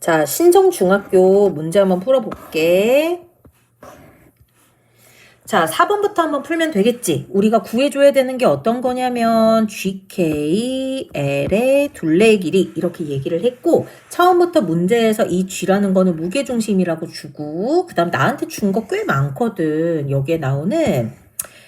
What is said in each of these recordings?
자, 신정중학교 문제 한번 풀어볼게. 자, 4번부터 한번 풀면 되겠지. 우리가 구해줘야 되는 게 어떤 거냐면 GK, L의 둘레의 길이 이렇게 얘기를 했고, 처음부터 문제에서 이 G라는 거는 무게중심이라고 주고, 그 다음 나한테 준 거 꽤 많거든. 여기에 나오는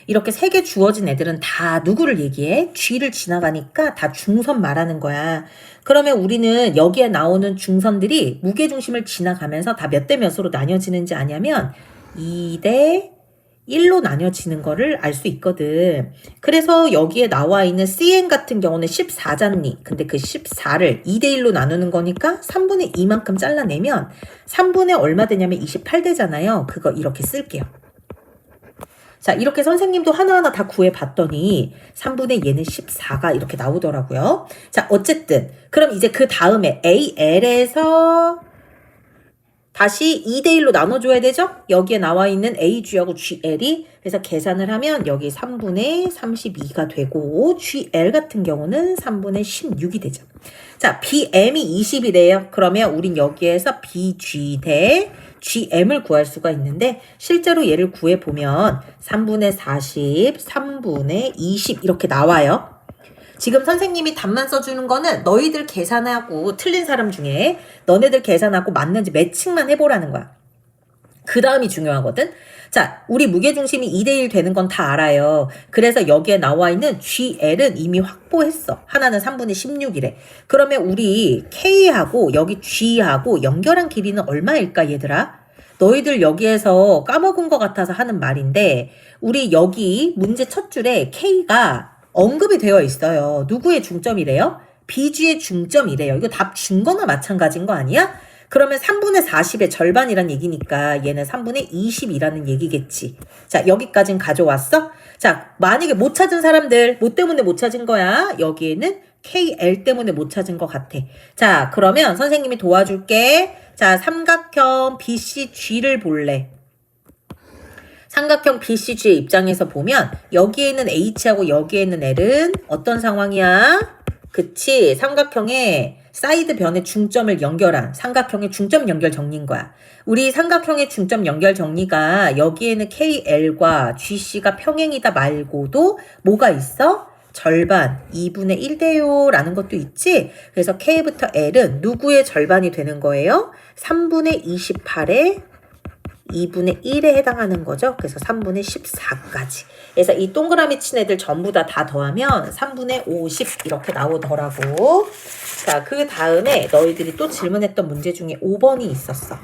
이렇게 3개 주어진 애들은 다 누구를 얘기해? G를 지나가니까 다 중선 말하는 거야. 그러면 우리는 여기에 나오는 중선들이 무게중심을 지나가면서 다 몇 대 몇으로 나뉘어지는지 아냐면 2대 1로 나뉘어지는 거를 알 수 있거든. 그래서 여기에 나와 있는 CN 같은 경우는 14잖니. 근데 그 14를 2대 1로 나누는 거니까 3분의 2만큼 잘라내면 3분의 얼마 되냐면 28되잖아요. 그거 이렇게 쓸게요. 자, 이렇게 선생님도 하나하나 다 구해봤더니 3분의 얘는 14가 이렇게 나오더라고요. 자, 어쨌든 그럼 이제 그 다음에 AL에서 다시 2대1로 나눠줘야 되죠? 여기에 나와 있는 AG하고 GL이 그래서 계산을 하면 여기 3분의 32가 되고 GL 같은 경우는 3분의 16이 되죠. 자, BM이 20이래요. 그러면 우린 여기에서 BG 대 GM을 구할 수가 있는데 실제로 얘를 구해보면 3분의 40, 3분의 20 이렇게 나와요. 지금 선생님이 답만 써주는 거는 너희들 계산하고 틀린 사람 중에 너네들 계산하고 맞는지 매칭만 해보라는 거야. 그 다음이 중요하거든. 자, 우리 무게중심이 2대1 되는 건 다 알아요. 그래서 여기에 나와 있는 GL은 이미 확보했어. 하나는 3분의 16이래. 그러면 우리 K하고 여기 G하고 연결한 길이는 얼마일까 얘들아? 너희들 여기에서 까먹은 것 같아서 하는 말인데 우리 여기 문제 첫 줄에 K가 언급이 되어 있어요. 누구의 중점이래요? BG의 중점이래요. 이거 답 준 거나 마찬가지인 거 아니야? 그러면 3분의 40의 절반이란 얘기니까 얘는 3분의 20이라는 얘기겠지. 자, 여기까진 가져왔어? 자, 만약에 못 찾은 사람들, 뭐 때문에 못 찾은 거야? 여기에는 KL 때문에 못 찾은 것 같아. 자, 그러면 선생님이 도와줄게. 자, 삼각형 BCG를 볼래. 삼각형 BCG의 입장에서 보면 여기에 있는 H하고 여기에 있는 L은 어떤 상황이야? 그치? 삼각형의 사이드 변의 중점을 연결한 삼각형의 중점 연결 정리인 거야. 우리 삼각형의 중점 연결 정리가 여기에는 KL과 GC가 평행이다 말고도 뭐가 있어? 절반 2분의 1대요 라는 것도 있지. 그래서 K부터 L은 누구의 절반이 되는 거예요? 3분의 28의 2분의 1에 해당하는 거죠. 그래서 3분의 14까지. 그래서 이 동그라미 친 애들 전부 다 더하면 3분의 50 이렇게 나오더라고. 자, 그 다음에 너희들이 또 질문했던 문제 중에 5번이 있었어.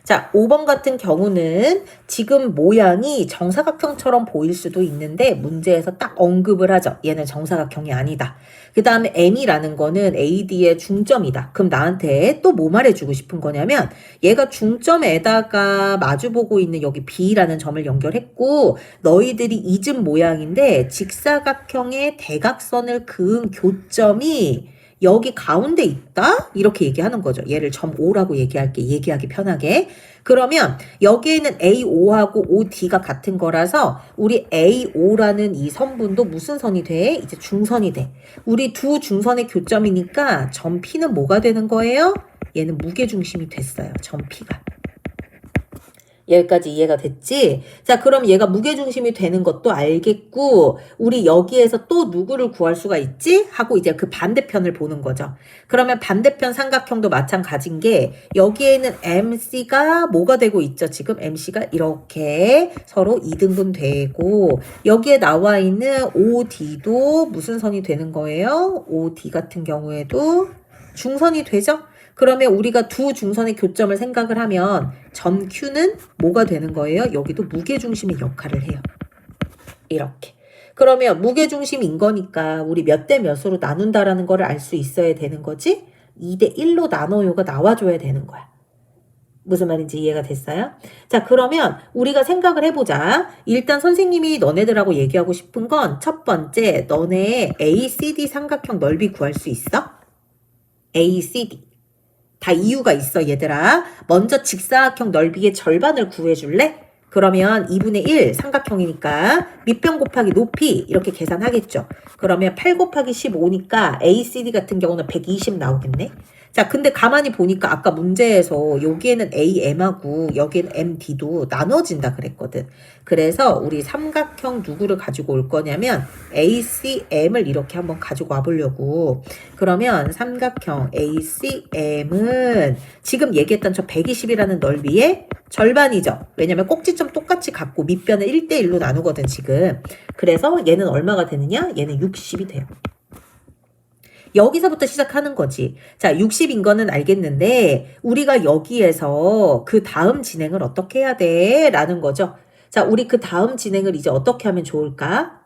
자, 5번 같은 경우는 지금 모양이 정사각형처럼 보일 수도 있는데 문제에서 딱 언급을 하죠. 얘는 정사각형이 아니다. 그 다음에 M이라는 거는 AD의 중점이다. 그럼 나한테 또 뭐 말해주고 싶은 거냐면 얘가 중점에다가 마주보고 있는 여기 B라는 점을 연결했고 너희들이 잊은 모양인데 직사각형의 대각선을 그은 교점이 여기 가운데 있다? 이렇게 얘기하는 거죠. 얘를 점 O라고 얘기할게. 얘기하기 편하게. 그러면 여기에는 AO하고 OD가 같은 거라서 우리 AO라는 이 선분도 무슨 선이 돼? 이제 중선이 돼. 우리 두 중선의 교점이니까 점 P는 뭐가 되는 거예요? 얘는 무게중심이 됐어요. 점 P가. 여기까지 이해가 됐지? 자, 그럼 얘가 무게중심이 되는 것도 알겠고 우리 여기에서 또 누구를 구할 수가 있지? 하고 이제 그 반대편을 보는 거죠. 그러면 반대편 삼각형도 마찬가지인 게 여기에는 MC가 뭐가 되고 있죠? 지금 MC가 이렇게 서로 2등분 되고 여기에 나와 있는 OD도 무슨 선이 되는 거예요? OD 같은 경우에도 중선이 되죠? 그러면 우리가 두 중선의 교점을 생각을 하면 점 Q는 뭐가 되는 거예요? 여기도 무게중심의 역할을 해요. 이렇게. 그러면 무게중심인 거니까 우리 몇 대 몇으로 나눈다라는 거를 알 수 있어야 되는 거지? 2대 1로 나눠요가 나와줘야 되는 거야. 무슨 말인지 이해가 됐어요? 자, 그러면 우리가 생각을 해보자. 일단 선생님이 너네들하고 얘기하고 싶은 건 첫 번째, 너네 ACD 삼각형 넓이 구할 수 있어? ACD. 다 이유가 있어 얘들아. 먼저 직사각형 넓이의 절반을 구해줄래? 그러면 2분의 1 삼각형이니까 밑변 곱하기 높이 이렇게 계산하겠죠. 그러면 8 곱하기 15니까 ACD 같은 경우는 120 나오겠네. 자, 근데 가만히 보니까 아까 문제에서 여기에는 AM하고 여기에는 MD도 나눠진다 그랬거든. 그래서 우리 삼각형 누구를 가지고 올 거냐면 ACM을 이렇게 한번 가지고 와보려고. 그러면 삼각형 ACM은 지금 얘기했던 저 120이라는 넓이의 절반이죠. 왜냐면 꼭지점 똑같이 갖고 밑변을 1대1로 나누거든 지금. 그래서 얘는 얼마가 되느냐? 얘는 60이 돼요. 여기서부터 시작하는 거지. 자, 60인 거는 알겠는데 우리가 여기에서 그 다음 진행을 어떻게 해야 돼? 라는 거죠. 자, 우리 그 다음 진행을 이제 어떻게 하면 좋을까?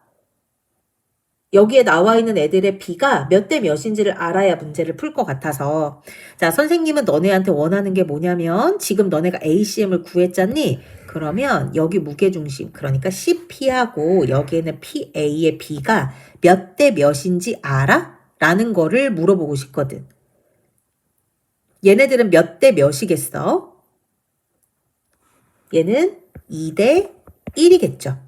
여기에 나와 있는 애들의 B가 몇 대 몇인지를 알아야 문제를 풀 것 같아서. 자, 선생님은 너네한테 원하는 게 뭐냐면 지금 너네가 ACM을 구했잖니? 그러면 여기 무게중심, 그러니까 CP하고 여기에는 PA의 B가 몇 대 몇인지 알아? 라는 거를 물어보고 싶거든. 얘네들은 몇 대 몇이겠어? 얘는 2대 1이겠죠.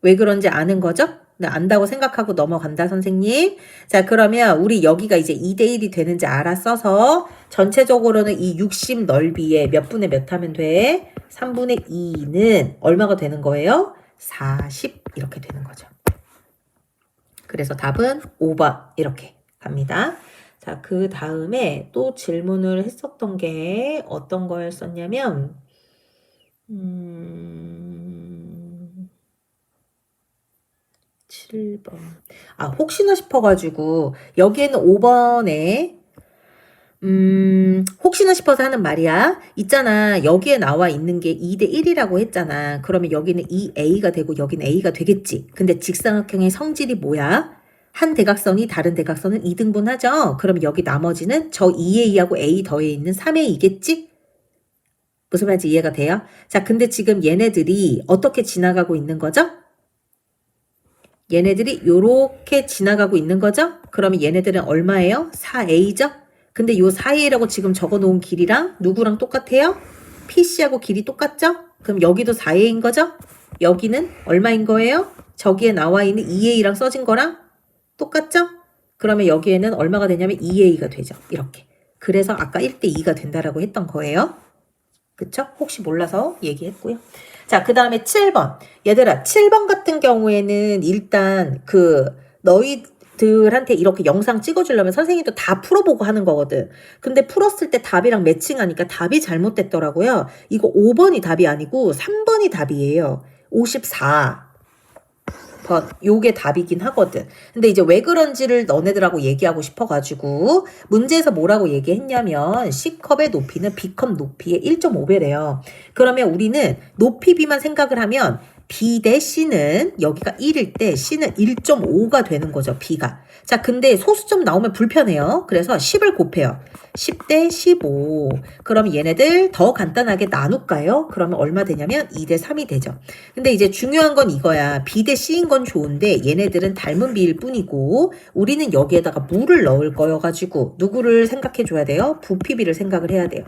왜 그런지 아는 거죠? 네, 안다고 생각하고 넘어간다, 선생님. 자, 그러면 우리 여기가 이제 2대 1이 되는지 알았어서 전체적으로는 이 60 넓이에 몇 분의 몇 하면 돼? 3분의 2는 얼마가 되는 거예요? 40 이렇게 되는 거죠. 그래서 답은 5번 이렇게 갑니다. 자, 그 다음에 또 질문을 했었던 게 어떤 거였었냐면 7번. 아, 혹시나 싶어가지고 여기에는 5번에 혹시나 싶어서 하는 말이야. 있잖아. 여기에 나와 있는 게 2대 1이라고 했잖아. 그러면 여기는 2A가 되고 여기는 A가 되겠지. 근데 직사각형의 성질이 뭐야? 한 대각선이 다른 대각선은 2등분하죠. 그럼 여기 나머지는 저 2A하고 A 더해 있는 3A겠지? 무슨 말인지 이해가 돼요? 자, 근데 지금 얘네들이 어떻게 지나가고 있는 거죠? 얘네들이 요렇게 지나가고 있는 거죠? 그러면 얘네들은 얼마예요? 4A죠? 근데 요 4A라고 지금 적어 놓은 길이랑 누구랑 똑같아요? PC하고 길이 똑같죠? 그럼 여기도 4A인 거죠? 여기는 얼마인 거예요? 저기에 나와 있는 2A랑 써진 거랑 똑같죠? 그러면 여기에는 얼마가 되냐면 2A가 되죠. 이렇게. 그래서 아까 1대 2가 된다라고 했던 거예요. 그쵸? 혹시 몰라서 얘기했고요. 자, 그 다음에 7번. 얘들아, 7번 같은 경우에는 일단 너희들한테 이렇게 영상 찍어주려면 선생님도 다 풀어보고 하는 거거든. 근데 풀었을 때 답이랑 매칭하니까 답이 잘못됐더라고요. 이거 5번이 답이 아니고 3번이 답이에요. 54번. 요게 답이긴 하거든. 근데 이제 왜 그런지를 너네들하고 얘기하고 싶어가지고 문제에서 뭐라고 얘기했냐면 C컵의 높이는 B컵 높이의 1.5배래요. 그러면 우리는 높이 B만 생각을 하면 B 대 C는 여기가 1일 때 C는 1.5가 되는 거죠. B가. 자, 근데 소수점 나오면 불편해요. 그래서 10을 곱해요. 10 대 15. 그럼 얘네들 더 간단하게 나눌까요? 그러면 얼마 되냐면 2 대 3이 되죠. 근데 이제 중요한 건 이거야. B 대 C인 건 좋은데 얘네들은 닮은 B일 뿐이고 우리는 여기에다가 물을 넣을 거여가지고 누구를 생각해 줘야 돼요? 부피 B를 생각을 해야 돼요.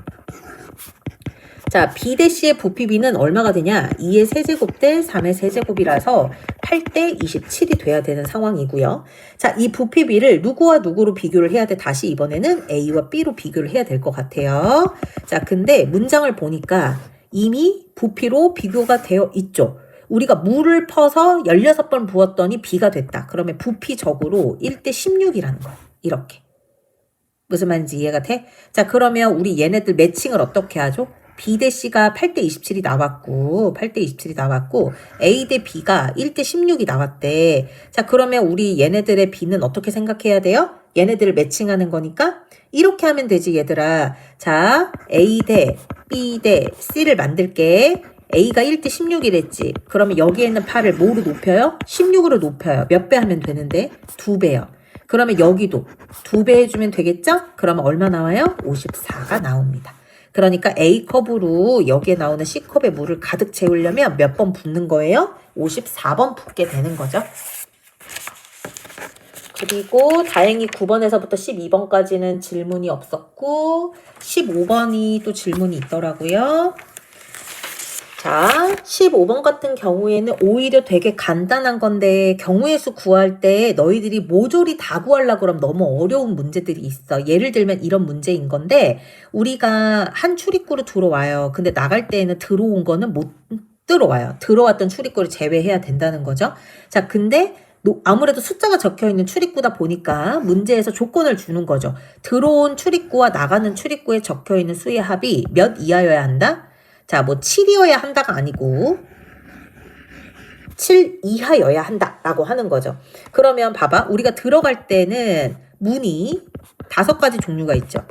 자, B 대 C의 부피 B는 얼마가 되냐? 2의 세제곱 대 3의 세제곱이라서 8대 27이 돼야 되는 상황이고요. 자, 이 부피 B를 누구와 누구로 비교를 해야 돼? 다시 이번에는 A와 B로 비교를 해야 될 것 같아요. 자, 근데 문장을 보니까 이미 부피로 비교가 되어 있죠. 우리가 물을 퍼서 16번 부었더니 B가 됐다. 그러면 부피적으로 1대 16이라는 거야. 이렇게. 무슨 말인지 이해가 돼? 자, 그러면 우리 얘네들 매칭을 어떻게 하죠? B 대 C가 8대 27이 나왔고, 8대 27이 나왔고, A 대 B가 1대 16이 나왔대. 자, 그러면 우리 얘네들의 B는 어떻게 생각해야 돼요? 얘네들을 매칭하는 거니까, 이렇게 하면 되지, 얘들아. 자, A 대 B 대 C를 만들게. A가 1대 16이랬지. 그러면 여기에 있는 8을 뭐로 높여요? 16으로 높여요. 몇 배 하면 되는데? 2배요. 그러면 여기도 2배 해주면 되겠죠? 그러면 얼마 나와요? 54가 나옵니다. 그러니까 A컵으로 여기에 나오는 C컵에 물을 가득 채우려면 몇 번 붓는 거예요? 54번 붓게 되는 거죠. 그리고 다행히 9번에서부터 12번까지는 질문이 없었고 15번이 또 질문이 있더라고요. 자, 15번 같은 경우에는 오히려 되게 간단한 건데 경우의 수 구할 때 너희들이 모조리 다 구하려고 그러면 너무 어려운 문제들이 있어. 예를 들면 이런 문제인 건데 우리가 한 출입구로 들어와요. 근데 나갈 때에는 들어온 거는 못 들어와요. 들어왔던 출입구를 제외해야 된다는 거죠. 자, 근데 아무래도 숫자가 적혀있는 출입구다 보니까 문제에서 조건을 주는 거죠. 들어온 출입구와 나가는 출입구에 적혀있는 수의 합이 몇 이하여야 한다? 자, 뭐 7이어야 한다가 아니고 7 이하여야 한다라고 하는 거죠. 그러면 봐봐. 우리가 들어갈 때는 문이 5가지 종류가 있죠.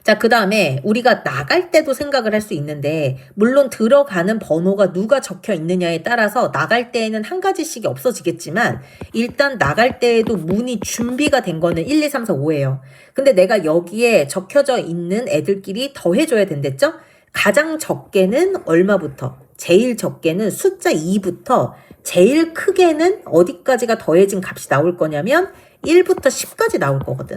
자, 그 다음에 우리가 나갈 때도 생각을 할 수 있는데 물론 들어가는 번호가 누가 적혀 있느냐에 따라서 나갈 때에는 한 가지씩이 없어지겠지만 일단 나갈 때에도 문이 준비가 된 거는 1, 2, 3, 4, 5예요. 근데 내가 여기에 적혀져 있는 애들끼리 더해줘야 된댔죠? 가장 적게는 얼마부터? 제일 적게는 숫자 2부터 제일 크게는 어디까지가 더해진 값이 나올 거냐면 1부터 10까지 나올 거거든.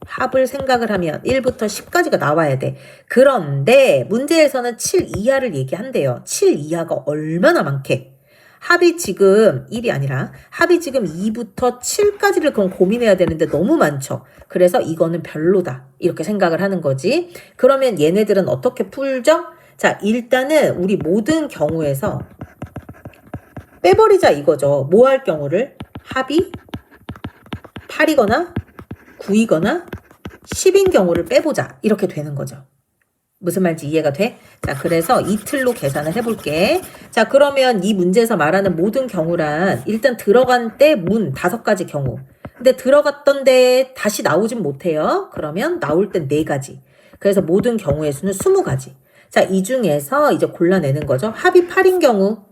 합을 생각을 하면 1부터 10까지가 나와야 돼. 그런데 문제에서는 7 이하를 얘기한대요. 7 이하가 얼마나 많게? 합이 지금 1이 아니라 합이 지금 2부터 7까지를 그럼 고민해야 되는데 너무 많죠. 그래서 이거는 별로다. 이렇게 생각을 하는 거지. 그러면 얘네들은 어떻게 풀죠? 자, 일단은 우리 모든 경우에서 빼버리자 이거죠. 뭐 할 경우를? 합이 8이거나 9이거나 10인 경우를 빼보자. 이렇게 되는 거죠. 무슨 말인지 이해가 돼? 자, 그래서 이 틀로 계산을 해볼게. 자, 그러면 이 문제에서 말하는 모든 경우란 일단 들어간 때 문 5가지 경우. 근데 들어갔던데 다시 나오진 못해요. 그러면 나올 땐 4가지. 그래서 모든 경우의 수는 20가지. 자, 이 중에서 이제 골라내는 거죠. 합이 8인 경우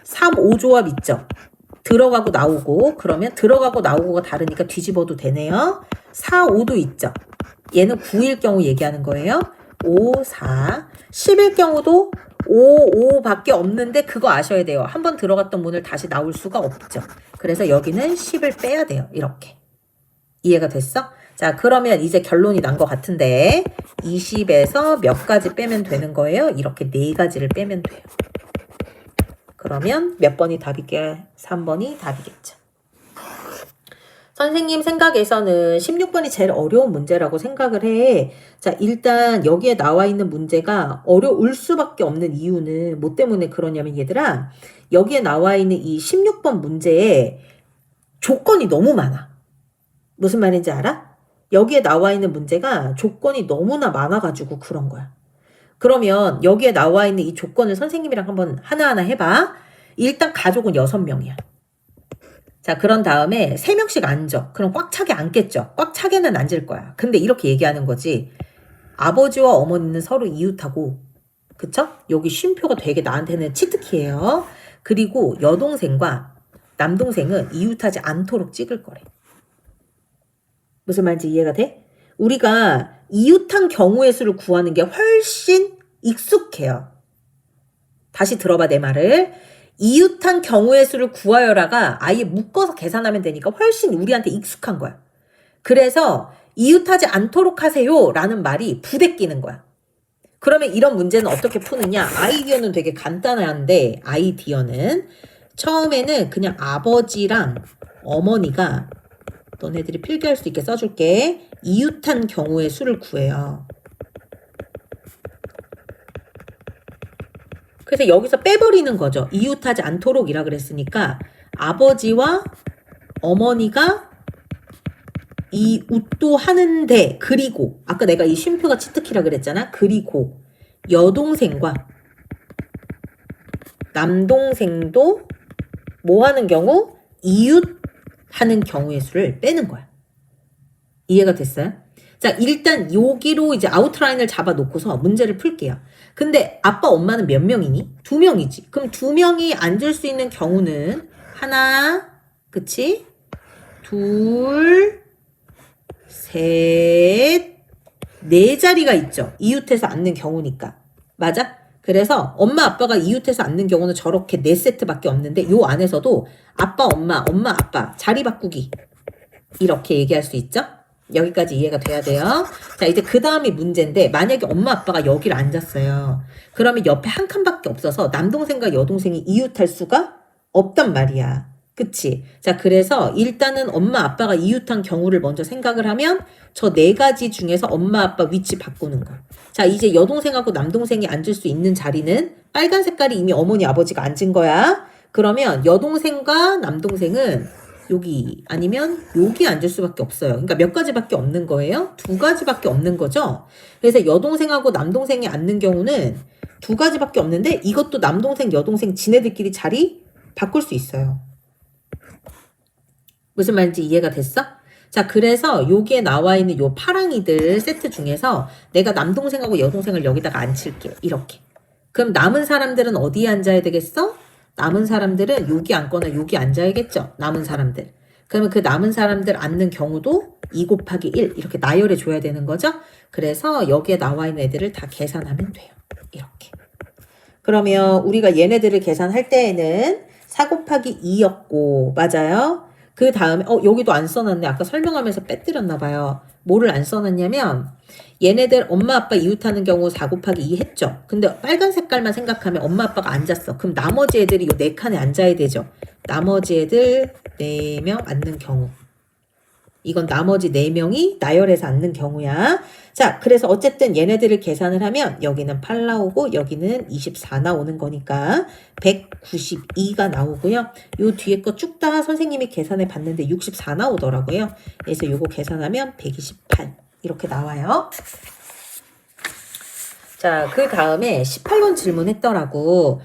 3, 5조합 있죠. 들어가고 나오고 그러면 들어가고 나오고가 다르니까 뒤집어도 되네요. 4, 5도 있죠. 얘는 9일 경우 얘기하는 거예요. 5, 4, 10일 경우도 5, 5밖에 없는데 그거 아셔야 돼요. 한번 들어갔던 문을 다시 나올 수가 없죠. 그래서 여기는 10을 빼야 돼요. 이렇게. 이해가 됐어? 자, 그러면 이제 결론이 난 것 같은데 20에서 몇 가지 빼면 되는 거예요? 이렇게 4가지를 빼면 돼요. 그러면 몇 번이 답이게? 3번이 답이겠죠. 선생님 생각에서는 16번이 제일 어려운 문제라고 생각을 해. 자, 일단 여기에 나와 있는 문제가 어려울 수밖에 없는 이유는 뭐 때문에 그러냐면 얘들아, 여기에 나와 있는 이 16번 문제에 조건이 너무 많아. 무슨 말인지 알아? 여기에 나와 있는 문제가 조건이 너무나 많아가지고 그런 거야. 그러면 여기에 나와 있는 이 조건을 선생님이랑 한번 하나하나 해봐. 일단 가족은 6명이야. 자, 그런 다음에 3명씩 앉아. 그럼 꽉 차게 앉겠죠. 꽉 차게는 앉을 거야. 근데 이렇게 얘기하는 거지. 아버지와 어머니는 서로 이웃하고, 그쵸? 여기 쉼표가 되게 나한테는 치트키예요. 그리고 여동생과 남동생은 이웃하지 않도록 찍을 거래. 무슨 말인지 이해가 돼? 우리가 이웃한 경우의 수를 구하는 게 훨씬 익숙해요. 다시 들어봐 내 말을. 이웃한 경우의 수를 구하여라가 아예 묶어서 계산하면 되니까 훨씬 우리한테 익숙한 거야. 그래서 이웃하지 않도록 하세요 라는 말이 부대끼는 거야. 그러면 이런 문제는 어떻게 푸느냐? 아이디어는 되게 간단한데 아이디어는 처음에는 그냥 아버지랑 어머니가 너네들이 필기할 수 있게 써줄게. 이웃한 경우의 수를 구해요. 그래서 여기서 빼버리는 거죠. 이웃하지 않도록이라 그랬으니까 아버지와 어머니가 이웃도 하는데 그리고 아까 내가 이 쉼표가 치트키라 그랬잖아. 그리고 여동생과 남동생도 뭐 하는 경우? 이웃하는 경우의 수를 빼는 거야. 이해가 됐어요? 자, 일단 여기로 이제 아웃라인을 잡아놓고서 문제를 풀게요. 근데 아빠 엄마는 몇 명이니? 2명이지. 그럼 2명이 앉을 수 있는 경우는 하나, 그치? 둘, 셋, 4자리가 있죠. 이웃해서 앉는 경우니까. 맞아? 그래서 엄마 아빠가 이웃해서 앉는 경우는 저렇게 4세트밖에 없는데 요 안에서도 아빠 엄마, 엄마 아빠 자리 바꾸기 이렇게 얘기할 수 있죠. 여기까지 이해가 돼야 돼요. 자, 이제 그 다음이 문제인데, 만약에 엄마 아빠가 여기를 앉았어요. 그러면 옆에 한 칸밖에 없어서 남동생과 여동생이 이웃할 수가 없단 말이야. 그치? 자, 그래서 일단은 엄마 아빠가 이웃한 경우를 먼저 생각을 하면 저 네 가지 중에서 엄마 아빠 위치 바꾸는 거. 자, 이제 여동생하고 남동생이 앉을 수 있는 자리는 빨간 색깔이 이미 어머니 아버지가 앉은 거야. 그러면 여동생과 남동생은 여기 아니면 여기 앉을 수밖에 없어요. 그러니까 몇 가지밖에 없는 거예요. 두 가지밖에 없는 거죠. 그래서 여동생하고 남동생이 앉는 경우는 두 가지밖에 없는데 이것도 남동생, 여동생 지네들끼리 자리 바꿀 수 있어요. 무슨 말인지 이해가 됐어? 자, 그래서 여기에 나와 있는 요 파랑이들 세트 중에서 내가 남동생하고 여동생을 여기다가 앉힐게. 이렇게. 그럼 남은 사람들은 어디에 앉아야 되겠어? 남은 사람들은 여기 앉거나 여기 앉아야겠죠. 남은 사람들. 그러면 그 남은 사람들 앉는 경우도 2 곱하기 1 이렇게 나열해 줘야 되는 거죠. 그래서 여기에 나와 있는 애들을 다 계산하면 돼요. 이렇게. 그러면 우리가 얘네들을 계산할 때에는 4 곱하기 2였고 맞아요. 그 다음에 여기도 안 써놨네. 아까 설명하면서 빼뜨렸나 봐요. 뭐를 안 써놨냐면 얘네들 엄마 아빠 이웃하는 경우 4 곱하기 2 했죠. 근데 빨간 색깔만 생각하면 엄마 아빠가 앉았어. 그럼 나머지 애들이 요 4칸에 앉아야 되죠. 나머지 애들 4명 앉는 경우. 이건 나머지 4명이 나열해서 앉는 경우야. 자, 그래서 어쨌든 얘네들을 계산을 하면 여기는 8 나오고 여기는 24 나오는 거니까 192가 나오고요. 요 뒤에 거 쭉 다 선생님이 계산해 봤는데 64 나오더라고요. 그래서 요거 계산하면 128 이렇게 나와요. 자, 그 다음에 18번 질문했더라고.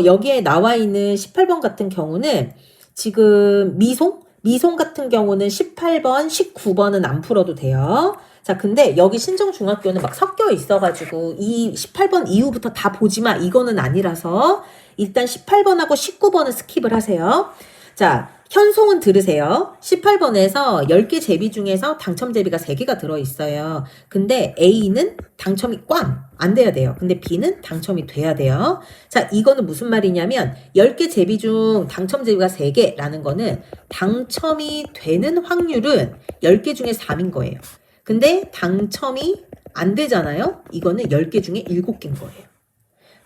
여기에 나와 있는 18번 같은 경우는 지금 미송 같은 경우는 18번, 19번은 안 풀어도 돼요. 자, 근데 여기 신정중학교는 막 섞여 있어가지고 이 18번 이후부터 다 보지 마. 이거는 아니라서 일단 18번하고 19번은 스킵을 하세요. 자, 현송은 들으세요. 18번에서 10개 제비 중에서 당첨 제비가 3개가 들어있어요. 근데 A는 당첨이 꽝! 안 돼야 돼요. 근데 B는 당첨이 돼야 돼요. 자, 이거는 무슨 말이냐면 10개 제비 중 당첨 제비가 3개라는 거는 당첨이 되는 확률은 10개 중에 3인 거예요. 근데 당첨이 안 되잖아요. 이거는 10개 중에 7개인 거예요.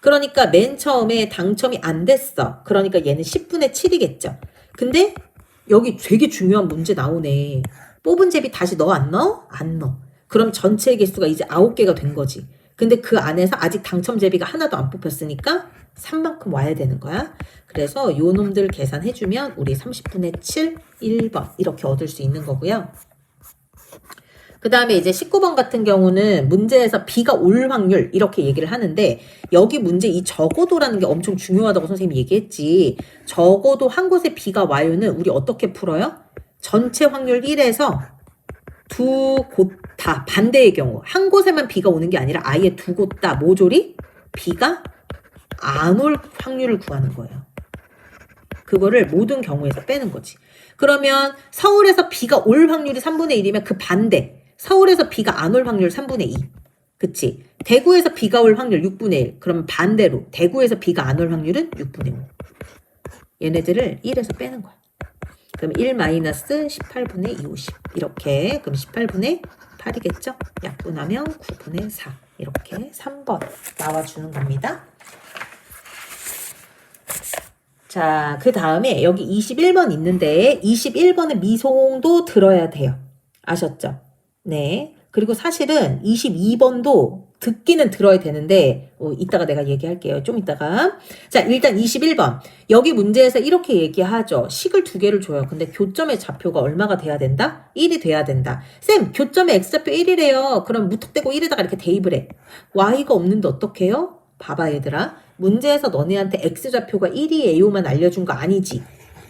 그러니까 맨 처음에 당첨이 안 됐어. 그러니까 얘는 10분의 7이겠죠. 근데 여기 되게 중요한 문제 나오네. 뽑은 제비 다시 넣어 안 넣어? 안 넣어. 그럼 전체 개수가 이제 9개가 된 거지. 근데 그 안에서 아직 당첨 제비가 하나도 안 뽑혔으니까 3만큼 와야 되는 거야. 그래서 요 놈들 계산해주면 우리 30분의 7, 1번 이렇게 얻을 수 있는 거고요. 그 다음에 이제 19번 같은 경우는 문제에서 B가 올 확률 이렇게 얘기를 하는데 여기 문제 이 적어도라는 게 엄청 중요하다고 선생님이 얘기했지. 적어도 한 곳에 B가 와요는 우리 어떻게 풀어요? 전체 확률 1에서 두 곳 다 반대의 경우 한 곳에만 B가 오는 게 아니라 아예 두 곳 다 모조리 B가 안 올 확률을 구하는 거예요. 그거를 모든 경우에서 빼는 거지. 그러면 서울에서 B가 올 확률이 3분의 1이면 그 반대. 서울에서 B가 안 올 확률 3분의 2. 그치? 대구에서 B가 올 확률 6분의 1. 그러면 반대로 대구에서 B가 안 올 확률은 6분의 5. 얘네들을 1에서 빼는 거야. 그럼 1 마이너스 18분의 2, 50. 이렇게. 그럼 18분의 8이겠죠? 약분하면 9분의 4. 이렇게 3번 나와주는 겁니다. 자, 그 다음에 여기 21번 있는데 21번의 미송도 들어야 돼요. 아셨죠? 네. 그리고 사실은 22번도 듣기는 들어야 되는데 이따가 내가 얘기할게요. 좀 이따가. 자, 일단 21번. 여기 문제에서 이렇게 얘기하죠. 식을 2개를 줘요. 근데 교점의 좌표가 얼마가 돼야 된다? 1이 돼야 된다. 쌤, 교점의 x좌표 1이래요. 그럼 무턱대고 1에다가 이렇게 대입을 해. y가 없는데 어떡해요? 봐봐 얘들아. 문제에서 너네한테 x좌표가 1이에요만 알려준 거 아니지.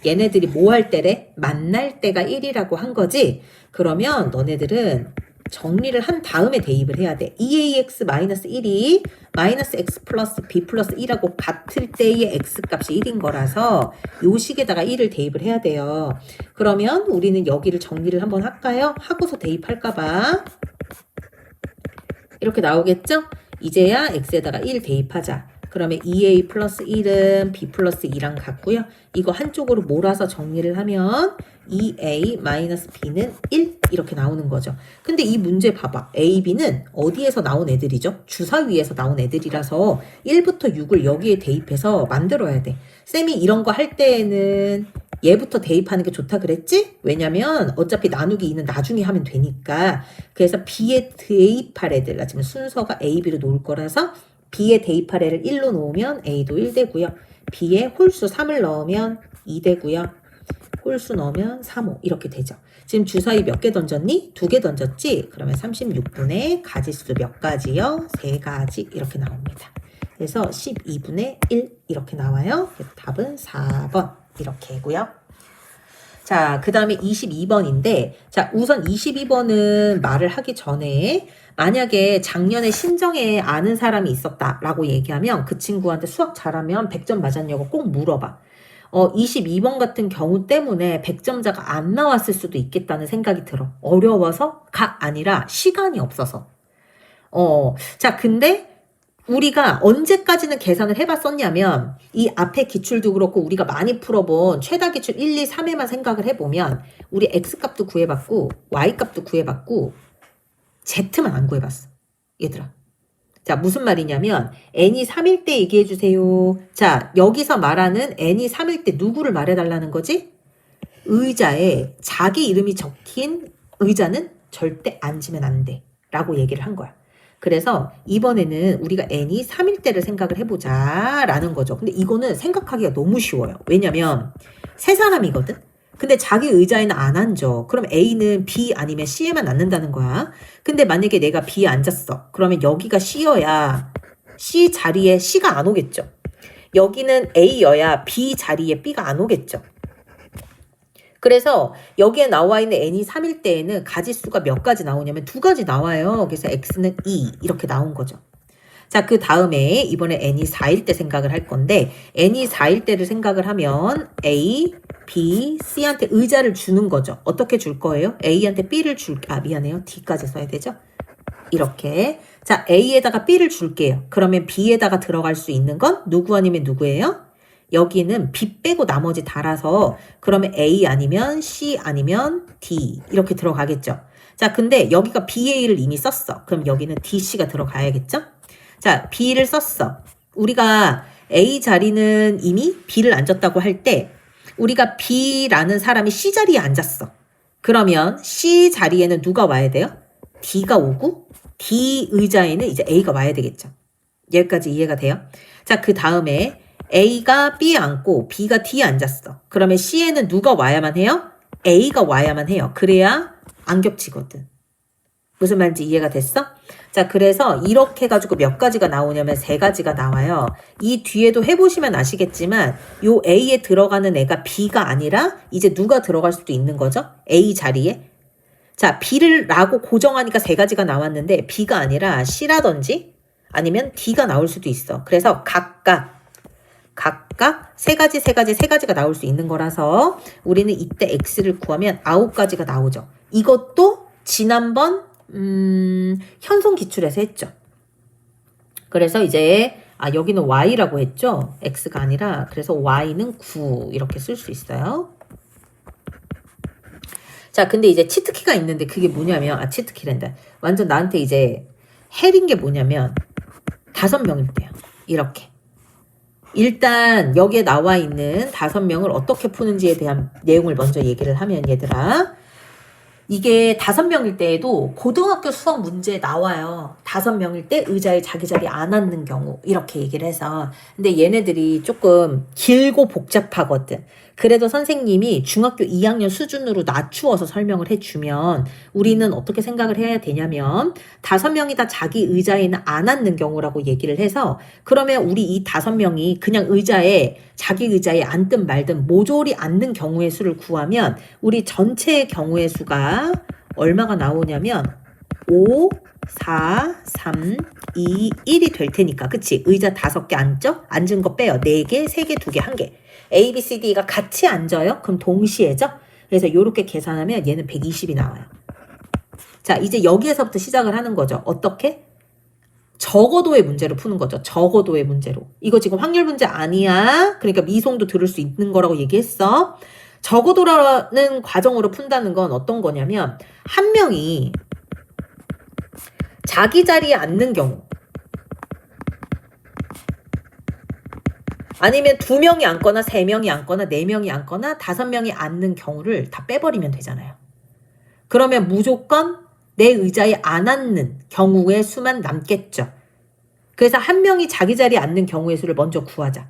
얘네들이 뭐 할 때래? 만날 때가 1이라고 한 거지. 그러면 너네들은 정리를 한 다음에 대입을 해야 돼. 2ax-1이 마이너스 x 플러스 b 플러스 1하고 같을 때의 x값이 1인 거라서 요 식에다가 1을 대입을 해야 돼요. 그러면 우리는 여기를 정리를 한번 할까요? 하고서 대입할까 봐. 이렇게 나오겠죠? 이제야 x에다가 1 대입하자. 그러면 2a 플러스 1은 b 플러스 2랑 같고요. 이거 한쪽으로 몰아서 정리를 하면 2a 마이너스 b는 1 이렇게 나오는 거죠. 근데 이 문제 봐봐. a, b는 어디에서 나온 애들이죠? 주사위에서 나온 애들이라서 1부터 6을 여기에 대입해서 만들어야 돼. 쌤이 이런 거 할 때에는 얘부터 대입하는 게 좋다 그랬지? 왜냐면 어차피 나누기 2는 나중에 하면 되니까. 그래서 b에 대입할 애들, 지금 순서가 a, b로 놓을 거라서 b에 대입할 애를 1로 놓으면 a도 1 되고요. b에 홀수 3을 넣으면 2 되고요. 홀수 넣으면 3, 5 이렇게 되죠. 지금 주사위 몇 개 던졌니? 2개 던졌지? 그러면 36분의 가지수 몇 가지요? 3가지 이렇게 나옵니다. 그래서 12분의 1 이렇게 나와요. 그래서 답은 4번 이렇게고요. 자, 그 다음에 22번인데, 자, 우선 22번은 말을 하기 전에 만약에 작년에 신정에 아는 사람이 있었다라고 얘기하면 그 친구한테 수학 잘하면 100점 맞았냐고 꼭 물어봐. 22번 같은 경우 때문에 100점자가 안 나왔을 수도 있겠다는 생각이 들어. 어려워서가 아니라 시간이 없어서. 자, 근데 우리가 언제까지는 계산을 해봤었냐면 이 앞에 기출도 그렇고 우리가 많이 풀어본 최다 기출 1, 2, 3에만 생각을 해보면 우리 x값도 구해봤고 y값도 구해봤고 z만 안 구해봤어. 얘들아. 자, 무슨 말이냐면 n이 3일 때 얘기해주세요. 자, 여기서 말하는 n이 3일 때 누구를 말해달라는 거지? 의자에 자기 이름이 적힌 의자는 절대 앉으면 안 돼 라고 얘기를 한 거야. 그래서 이번에는 우리가 n이 3일 때를 생각을 해보자 라는 거죠. 근데 이거는 생각하기가 너무 쉬워요. 왜냐면 세 사람이거든. 근데 자기 의자에는 안 앉아. 그럼 A는 B 아니면 C에만 앉는다는 거야. 근데 만약에 내가 B에 앉았어. 그러면 여기가 C여야 C 자리에 C가 안 오겠죠. 여기는 A여야 B 자리에 B가 안 오겠죠. 그래서 여기에 나와 있는 n이 3일 때에는 가지수가 몇 가지 나오냐면 2가지 나와요. 그래서 x는 2 이렇게 나온 거죠. 자, 그 다음에 이번에 n이 4일 때 생각을 할 건데 n이 4일 때를 생각을 하면 A, B, C한테 의자를 주는 거죠. 어떻게 줄 거예요? A한테 B를 미안해요. D까지 써야 되죠? 이렇게. 자, A에다가 B를 줄게요. 그러면 B에다가 들어갈 수 있는 건 누구 아니면 누구예요? 여기는 B 빼고 나머지 달아서 그러면 A 아니면 C 아니면 D 이렇게 들어가겠죠. 자, 근데 여기가 BA를 이미 썼어. 그럼 여기는 DC가 들어가야겠죠? 자, B를 썼어. 우리가 A 자리는 이미 B를 앉았다고 할 때 우리가 B라는 사람이 C 자리에 앉았어. 그러면 C 자리에는 누가 와야 돼요? D가 오고 D 의자에는 이제 A가 와야 되겠죠. 여기까지 이해가 돼요? 자, 그 다음에 A가 B에 앉고 B가 D에 앉았어. 그러면 C에는 누가 와야만 해요? A가 와야만 해요. 그래야 안 겹치거든. 무슨 말인지 이해가 됐어? 자, 그래서 이렇게 해가지고 몇 가지가 나오냐면 3가지가 나와요. 이 뒤에도 해보시면 아시겠지만 요 A에 들어가는 애가 B가 아니라 이제 누가 들어갈 수도 있는 거죠? A 자리에. 자, B를 라고 고정하니까 3가지가 나왔는데 B가 아니라 C라든지 아니면 D가 나올 수도 있어. 그래서 각각 3가지가 나올 수 있는 거라서 우리는 이때 X를 구하면 9가지가 나오죠. 이것도 지난번 현손 기출에서 했죠. 그래서 이제 여기는 Y라고 했죠. X가 아니라. 그래서 Y는 9 이렇게 쓸 수 있어요. 자, 근데 이제 치트키가 있는데 그게 뭐냐면 치트키랜다. 완전 나한테 이제 헬인 게 뭐냐면 5명일 때요. 이렇게. 일단 여기에 나와 있는 5명을 어떻게 푸는지에 대한 내용을 먼저 얘기를 하면 얘들아, 이게 5명일 때에도 고등학교 수학 문제에 나와요. 5명일 때 의자에 자기 자리 안 앉는 경우 이렇게 얘기를 해서. 근데 얘네들이 조금 길고 복잡하거든. 그래도 선생님이 중학교 2학년 수준으로 낮추어서 설명을 해주면 우리는 어떻게 생각을 해야 되냐면 5명이 다 자기 의자에는 안 앉는 경우라고 얘기를 해서, 그러면 우리 이 5명이 그냥 자기 의자에 앉든 말든 모조리 앉는 경우의 수를 구하면 우리 전체의 경우의 수가 얼마가 나오냐면 5, 4, 3, 2, 1이 될 테니까. 그치? 의자 5개 앉죠? 앉은 거 빼요. 4개, 3개, 2개, 1개. A, B, C, D가 같이 앉아요? 그럼 동시에죠? 그래서 이렇게 계산하면 얘는 120이 나와요. 자, 이제 여기에서부터 시작을 하는 거죠. 어떻게? 적어도의 문제로 푸는 거죠. 적어도의 문제로. 이거 지금 확률 문제 아니야. 그러니까 미송도 들을 수 있는 거라고 얘기했어. 적어도라는 과정으로 푼다는 건 어떤 거냐면 한 명이 자기 자리에 앉는 경우 아니면 2명이 앉거나 3명이 앉거나 4명이 앉거나 5명이 앉는 경우를 다 빼버리면 되잖아요. 그러면 무조건 내 의자에 안 앉는 경우의 수만 남겠죠. 그래서 한 명이 자기 자리에 앉는 경우의 수를 먼저 구하자.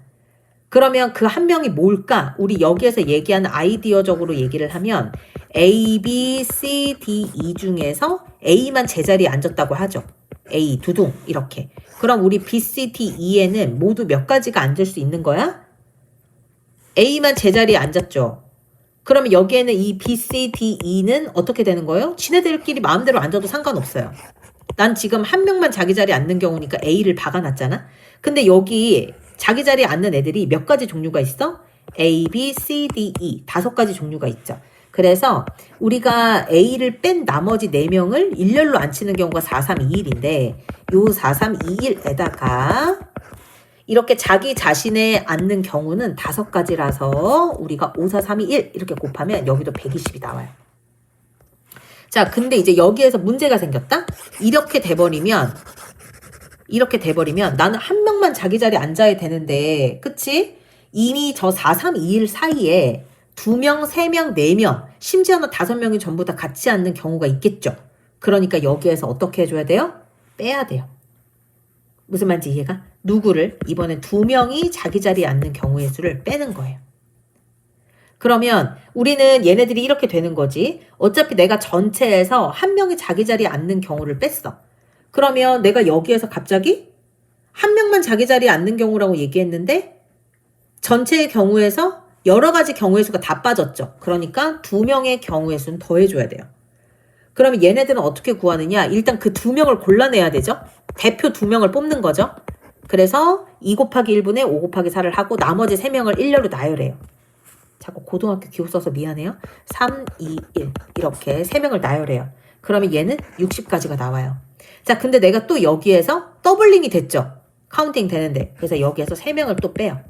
그러면 그 한 명이 뭘까? 우리 여기에서 얘기하는 아이디어적으로 얘기를 하면 A, B, C, D, E 중에서 A만 제자리에 앉았다고 하죠. A, 두둥 이렇게. 그럼 우리 B, C, D, E에는 모두 몇 가지가 앉을 수 있는 거야? A만 제자리에 앉았죠. 그러면 여기에는 이 B, C, D, E는 어떻게 되는 거예요? 지네들끼리 마음대로 앉아도 상관없어요. 난 지금 한 명만 자기 자리에 앉는 경우니까 A를 박아놨잖아. 근데 여기 자기 자리에 앉는 애들이 몇 가지 종류가 있어? A, B, C, D, E 5가지 종류가 있죠. 그래서 우리가 A를 뺀 나머지 4명을 일렬로 앉히는 경우가 4, 3, 2, 1인데 요 4, 3, 2, 1에다가 이렇게 자기 자신에 앉는 경우는 5가지라서 우리가 5, 4, 3, 2, 1 이렇게 곱하면 여기도 120이 나와요. 자, 근데 이제 여기에서 문제가 생겼다? 이렇게 돼버리면 나는 한 명만 자기 자리에 앉아야 되는데, 그치? 이미 저 4, 3, 2, 1 사이에 2명, 3명, 4명, 심지어는 5명이 전부 다 같이 앉는 경우가 있겠죠. 그러니까 여기에서 어떻게 해줘야 돼요? 빼야 돼요. 무슨 말인지 이해가? 누구를? 이번엔 2명이 자기 자리에 앉는 경우의 수를 빼는 거예요. 그러면 우리는 얘네들이 이렇게 되는 거지. 어차피 내가 전체에서 한 명이 자기 자리에 앉는 경우를 뺐어. 그러면 내가 여기에서 갑자기 한 명만 자기 자리에 앉는 경우라고 얘기했는데 전체의 경우에서 여러 가지 경우의 수가 다 빠졌죠. 그러니까 2명의 경우의 수는 더해줘야 돼요. 그러면 얘네들은 어떻게 구하느냐? 일단 그 2명을 골라내야 되죠. 대표 2명을 뽑는 거죠. 그래서 2 곱하기 1분의 5 곱하기 4를 하고 나머지 3명을 일렬로 나열해요. 자꾸 고등학교 기호 써서 미안해요. 3, 2, 1 이렇게 3명을 나열해요. 그러면 얘는 60까지가 나와요. 자, 근데 내가 또 여기에서 더블링이 됐죠. 카운팅 되는데. 그래서 여기에서 3명을 또 빼요.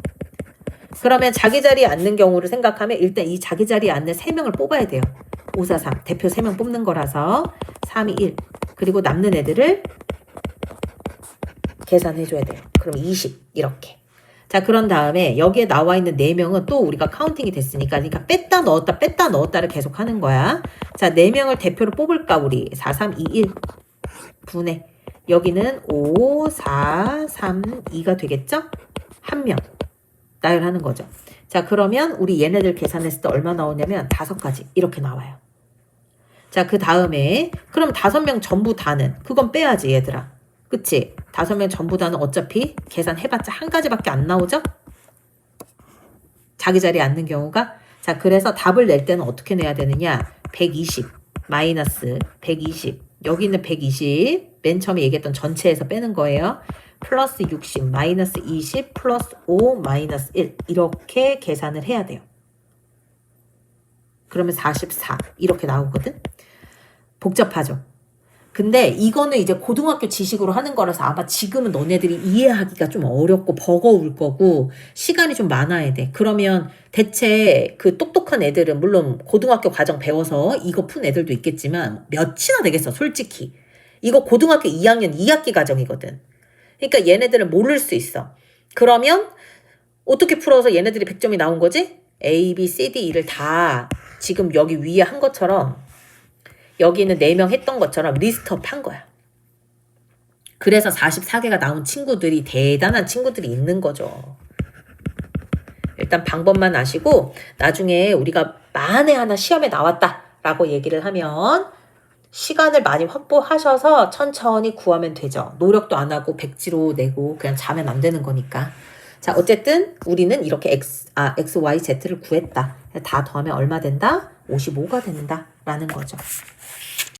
그러면 자기 자리에 앉는 경우를 생각하면 일단 이 자기 자리에 앉는 3명을 뽑아야 돼요. 5, 4, 3 대표 3명 뽑는 거라서 3, 2, 1 그리고 남는 애들을 계산해줘야 돼요. 그럼 20 이렇게. 자, 그런 다음에 여기에 나와 있는 4명은 또 우리가 카운팅이 됐으니까 그러니까 뺐다 넣었다를 계속 하는 거야. 자, 4명을 대표로 뽑을까 우리 4, 3, 2, 1 분해. 여기는 5, 4, 3, 2가 되겠죠? 1명 나열하는 거죠. 자, 그러면 우리 얘네들 계산했을 때 얼마 나오냐면 5가지 이렇게 나와요. 자, 그 다음에 그럼 5명 전부 다는 그건 빼야지 얘들아. 그치? 5명 전부 다는 어차피 계산해봤자 한 가지밖에 안 나오죠? 자기 자리에 앉는 경우가. 자, 그래서 답을 낼 때는 어떻게 내야 되느냐? 120 마이너스 120 여기 있는 120 맨 처음에 얘기했던 전체에서 빼는 거예요. 플러스 60 마이너스 20 플러스 5 마이너스 1 이렇게 계산을 해야 돼요. 그러면 44 이렇게 나오거든? 복잡하죠? 근데 이거는 이제 고등학교 지식으로 하는 거라서 아마 지금은 너네들이 이해하기가 좀 어렵고 버거울 거고 시간이 좀 많아야 돼. 그러면 대체 그 똑똑한 애들은 물론 고등학교 과정 배워서 이거 푼 애들도 있겠지만 몇이나 되겠어 솔직히. 이거 고등학교 2학년 2학기 과정이거든. 그러니까 얘네들은 모를 수 있어. 그러면 어떻게 풀어서 얘네들이 100점이 나온 거지? A, B, C, D, E를 다 지금 여기 위에 한 것처럼 여기는 4명 했던 것처럼 리스트업 한 거야. 그래서 44개가 나온 친구들이 대단한 친구들이 있는 거죠. 일단 방법만 아시고 나중에 우리가 만에 하나 시험에 나왔다라고 얘기를 하면 시간을 많이 확보하셔서 천천히 구하면 되죠. 노력도 안 하고 백지로 내고 그냥 자면 안 되는 거니까. 자, 어쨌든 우리는 이렇게 X, Y, Z를 구했다. 다 더하면 얼마 된다? 55가 된다. 라는 거죠.